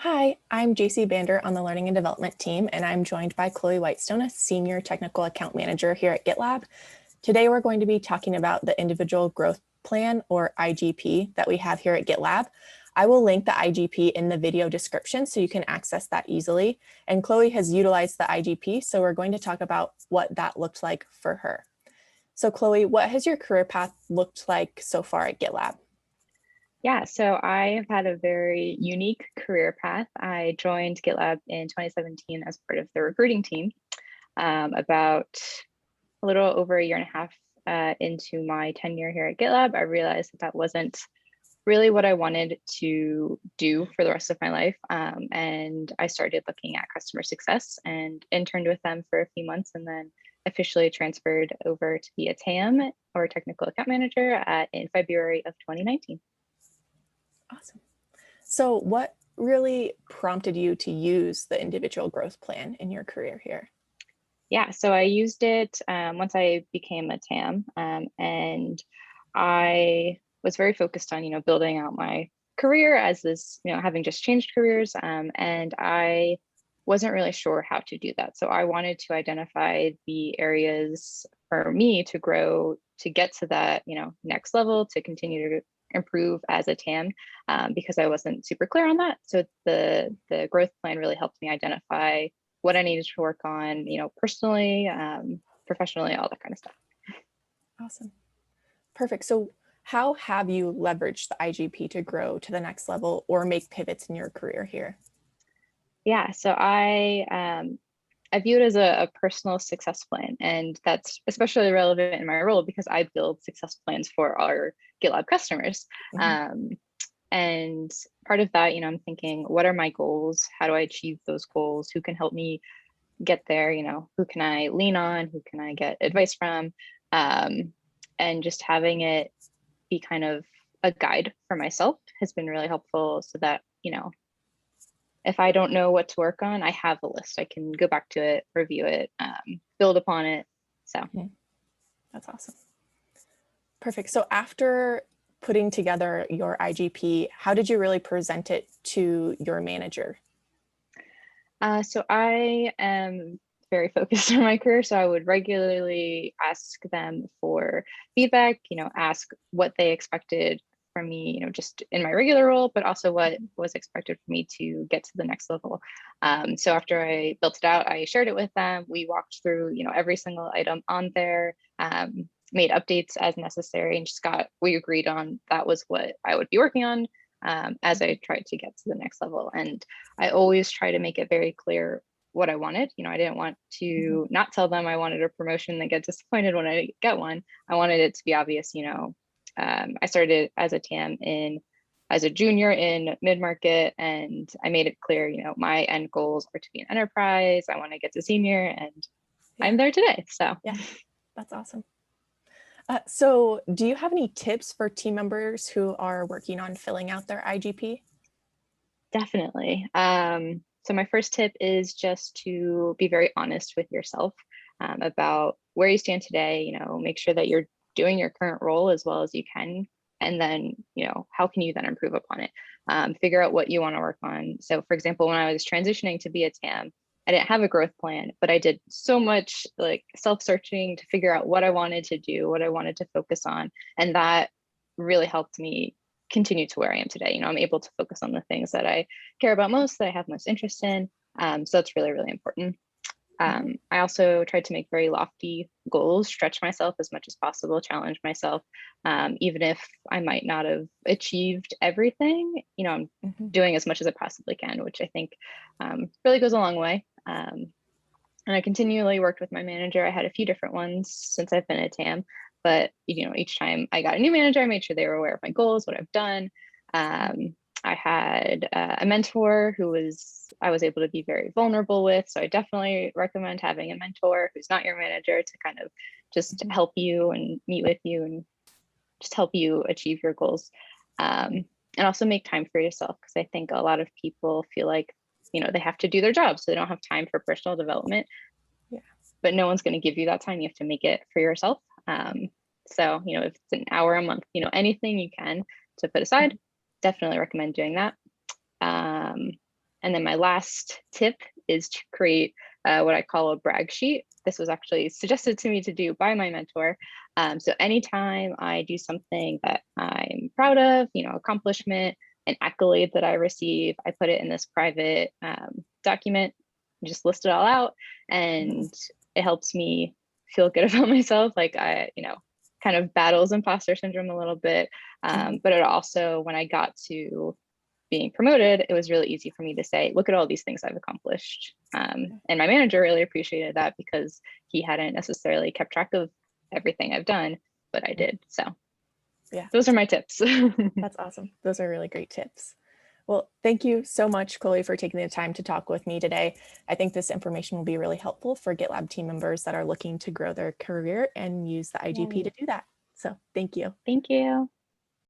Hi, I'm Jacie Bandur on the Learning and Development team, and I'm joined by Chloe Whitestone, a Senior Technical Account Manager here at GitLab. Today, we're going to be talking about the Individual Growth Plan, or IGP, that we have here at GitLab. I will link the IGP in the video description so you can access that easily. And Chloe has utilized the IGP, so we're going to talk about what that looked like for her. So Chloe, what has your career path looked like so far at GitLab? Yeah, so I have had a very unique career path. I joined GitLab in 2017 as part of the recruiting team. About a little over a year and a half into my tenure here at GitLab, I realized that wasn't really what I wanted to do for the rest of my life. And I started looking at customer success and interned with them for a few months and then officially transferred over to be a TAM, or Technical Account Manager, in February of 2019. Awesome. So what really prompted you to use the individual growth plan in your career here? Yeah, so I used it once I became a TAM, and I was very focused on, building out my career as this, having just changed careers, and I wasn't really sure how to do that. So I wanted to identify the areas for me to grow, to get to that, next level, to continue to improve as a TAM, because I wasn't super clear on that. So the growth plan really helped me identify what I needed to work on, personally, professionally, all that kind of stuff. Awesome. Perfect. So how have you leveraged the IGP to grow to the next level or make pivots in your career here? Yeah, so I view it as a personal success plan, and that's especially relevant in my role because I build success plans for our GitLab customers. Mhm. Um, and part of that, I'm thinking, what are my goals? How do I achieve those goals? Who can help me get there? Who can I lean on? Who can I get advice from? Um, and just having it be kind of a guide for myself has been really helpful so that, if I don't know what to work on, I have a list. I can go back to it, review it, build upon it. So, Mhm. That's awesome. Perfect. So after putting together your IGP, how did you really present it to your manager? so I am very focused on my career. So I would regularly ask them for feedback, ask what they expected from me, just in my regular role, but also what was expected for me to get to the next level. So after I built it out, I shared it with them. We walked through, every single item on there, made updates as necessary, and we agreed on that was what I would be working on, as I tried to get to the next level. And I always try to make it very clear what I wanted. I didn't want Mhm. to not tell them I wanted a promotion and get disappointed when I get one. I wanted it to be obvious. I started as a TAM as a junior in mid-market, and I made it clear, my end goals are to be an enterprise. I want to get to senior, and Yeah, I'm there today. So yeah, that's awesome. So do you have any tips for team members who are working on filling out their IGP? definitely. So my first tip is just to be very honest with yourself, about where you stand today. Make sure that you're doing your current role as well as you can, and then how can you then improve upon it? Figure out what you want to work on. So, for example, when I was transitioning to be a TAM, I didn't have a growth plan, but I did so much like self-searching to figure out what I wanted to do, what I wanted to focus on, and that really helped me continue to where I am today. I'm able to focus on the things that I care about most, that I have most interest in. So that's really, really important. Mhm. I also tried to make very lofty goals, stretch myself as much as possible, challenge myself, even if I might not have achieved everything. I'm Mhm. doing as much as I possibly can, which I think really goes a long way. And I continually worked with my manager. I had a few different ones since I've been at TAM, but each time I got a new manager, I made sure they were aware of my goals, what I've done. I had a mentor I was able to be very vulnerable with. So I definitely recommend having a mentor who's not your manager to kind of just Mhm. help you and meet with you and just help you achieve your goals. And also make time for yourself, because I think a lot of people feel like they have to do their job, so they don't have time for personal development, Yeah. but no one's going to give you that time. You have to make it for yourself. So, if it's an hour a month, anything you can to put aside, Mhm. definitely recommend doing that. Um, And then my last tip is to create what I call a brag sheet. This was actually suggested to me to do by my mentor. So anytime I do something that I'm proud of, accomplishment, an accolade that I receive, I put it in this private document, just list it all out, and it helps me feel good about myself. Like kind of battles imposter syndrome a little bit. But it also, when I got to being promoted, it was really easy for me to say, look at all these things I've accomplished. And my manager really appreciated that because he hadn't necessarily kept track of everything I've done, but I did. So yeah, those are my tips. that's awesome. Those are really great tips. Well, thank you so much, Chloe, for taking the time to talk with me today. I think this information will be really helpful for GitLab team members that are looking to grow their career and use the IGP to do that. So thank you. Thank you.